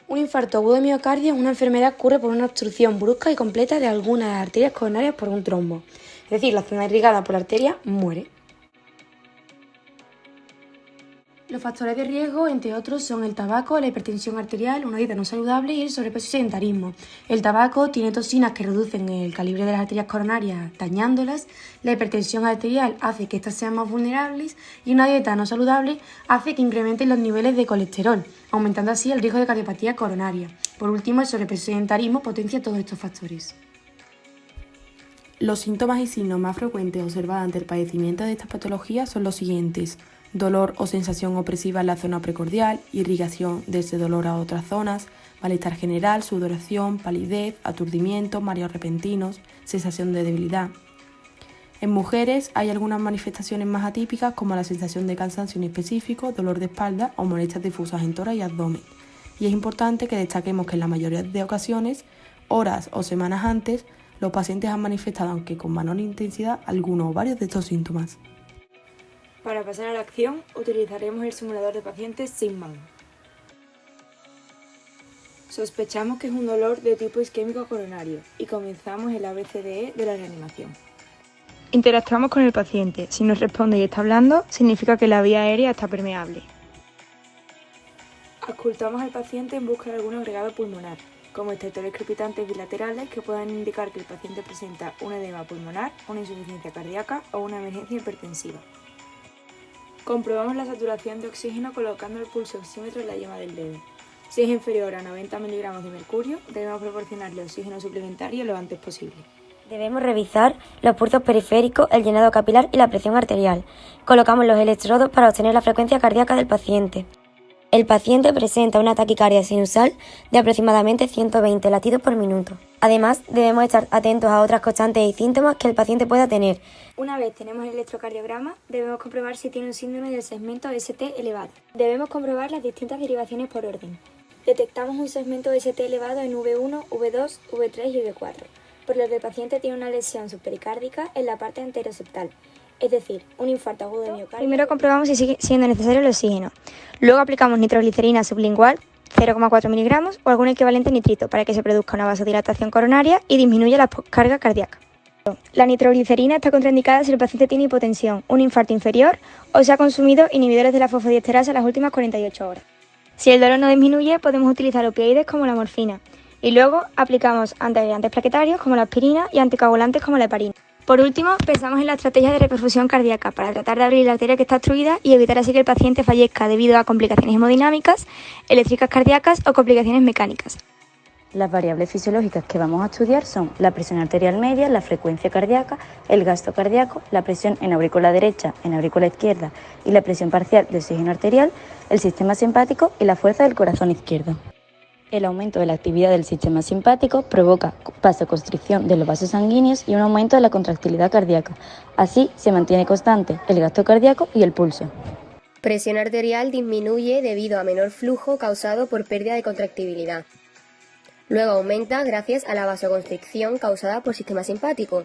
Un infarto agudo de miocardio es una enfermedad que ocurre por una obstrucción brusca y completa de alguna de las arterias coronarias por un trombo. Es decir, la zona irrigada por la arteria muere. Los factores de riesgo, entre otros, son el tabaco, la hipertensión arterial, una dieta no saludable y el sobrepeso y sedentarismo. El tabaco tiene toxinas que reducen el calibre de las arterias coronarias, dañándolas. La hipertensión arterial hace que éstas sean más vulnerables y una dieta no saludable hace que incrementen los niveles de colesterol, aumentando así el riesgo de cardiopatía coronaria. Por último, el sobrepeso y sedentarismo potencia todos estos factores. Los síntomas y signos más frecuentes observados ante el padecimiento de estas patologías son los siguientes: dolor o sensación opresiva en la zona precordial, irrigación de ese dolor a otras zonas, malestar general, sudoración, palidez, aturdimiento, mareos repentinos, sensación de debilidad. En mujeres hay algunas manifestaciones más atípicas como la sensación de cansancio inespecífico, dolor de espalda o molestias difusas en tórax y abdomen. Y es importante que destaquemos que en la mayoría de ocasiones, horas o semanas antes, los pacientes han manifestado, aunque con menor intensidad, algunos o varios de estos síntomas. Para pasar a la acción, utilizaremos el simulador de pacientes Sigman. Sospechamos que es un dolor de tipo isquémico coronario y comenzamos el ABCDE de la reanimación. Interactuamos con el paciente. Si nos responde y está hablando, significa que la vía aérea está permeable. Auscultamos al paciente en busca de algún agregado pulmonar, como estertores crepitantes bilaterales que puedan indicar que el paciente presenta un edema pulmonar, una insuficiencia cardíaca o una emergencia hipertensiva. Comprobamos la saturación de oxígeno colocando el pulso oxímetro en la yema del dedo. Si es inferior a 90 miligramos de mercurio, debemos proporcionarle oxígeno suplementario lo antes posible. Debemos revisar los pulsos periféricos, el llenado capilar y la presión arterial. Colocamos los electrodos para obtener la frecuencia cardíaca del paciente. El paciente presenta una taquicardia sinusal de aproximadamente 120 latidos por minuto. Además, debemos estar atentos a otras constantes y síntomas que el paciente pueda tener. Una vez tenemos el electrocardiograma, debemos comprobar si tiene un síndrome del segmento ST elevado. Debemos comprobar las distintas derivaciones por orden. Detectamos un segmento ST elevado en V1, V2, V3 y V4, por lo que el paciente tiene una lesión subpericárdica en la parte anteroseptal, es decir, un infarto agudo de miocardio. Primero comprobamos si sigue siendo necesario el oxígeno. Luego aplicamos nitroglicerina sublingual 0,4 miligramos o algún equivalente nitrito para que se produzca una vasodilatación coronaria y disminuya la carga cardíaca. La nitroglicerina está contraindicada si el paciente tiene hipotensión, un infarto inferior o se ha consumido inhibidores de la fosfodiesterasa en las últimas 48 horas. Si el dolor no disminuye, podemos utilizar opioides como la morfina y luego aplicamos antiagregantes plaquetarios como la aspirina y anticoagulantes como la heparina. Por último, pensamos en la estrategia de reperfusión cardíaca para tratar de abrir la arteria que está obstruida y evitar así que el paciente fallezca debido a complicaciones hemodinámicas, eléctricas cardíacas o complicaciones mecánicas. Las variables fisiológicas que vamos a estudiar son la presión arterial media, la frecuencia cardíaca, el gasto cardíaco, la presión en aurícula derecha, en aurícula izquierda y la presión parcial de oxígeno arterial, el sistema simpático y la fuerza del corazón izquierdo. El aumento de la actividad del sistema simpático provoca vasoconstricción de los vasos sanguíneos y un aumento de la contractilidad cardíaca. Así se mantiene constante el gasto cardíaco y el pulso. Presión arterial disminuye debido a menor flujo causado por pérdida de contractibilidad. Luego aumenta gracias a la vasoconstricción causada por sistema simpático.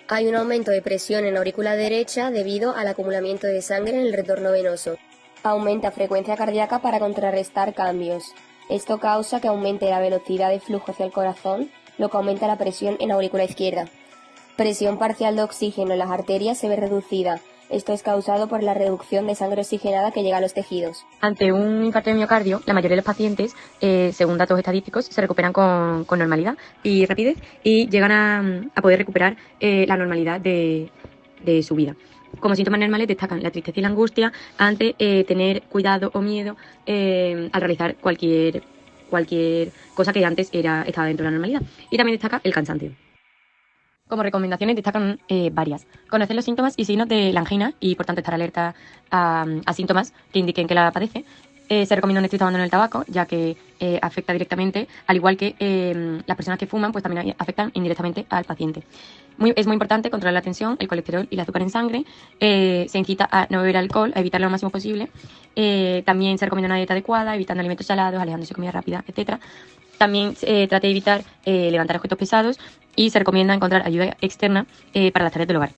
Hay un aumento de presión en la aurícula derecha debido al acumulamiento de sangre en el retorno venoso. Aumenta frecuencia cardíaca para contrarrestar cambios. Esto causa que aumente la velocidad de flujo hacia el corazón, lo que aumenta la presión en la aurícula izquierda. Presión parcial de oxígeno en las arterias se ve reducida. Esto es causado por la reducción de sangre oxigenada que llega a los tejidos. Ante un infarto de miocardio, la mayoría de los pacientes, según datos estadísticos, se recuperan con normalidad y rapidez y llegan a poder recuperar la normalidad de su vida. Como síntomas normales destacan la tristeza y la angustia ante tener cuidado o miedo al realizar cualquier cosa que antes estaba dentro de la normalidad. Y también destaca el cansancio. Como recomendaciones destacan varias. Conocer los síntomas y signos de la angina y por tanto estar alerta a síntomas que indiquen que la padece. Se recomienda un estricto abandono del tabaco, ya que afecta directamente, al igual que las personas que fuman, pues también afectan indirectamente al paciente. Es muy importante controlar la tensión, el colesterol y el azúcar en sangre. Se incita a no beber alcohol, a evitarlo lo máximo posible. También se recomienda una dieta adecuada, evitando alimentos salados, alejándose de comida rápida, etc. También trata de evitar levantar objetos pesados y se recomienda encontrar ayuda externa para las tareas del hogar.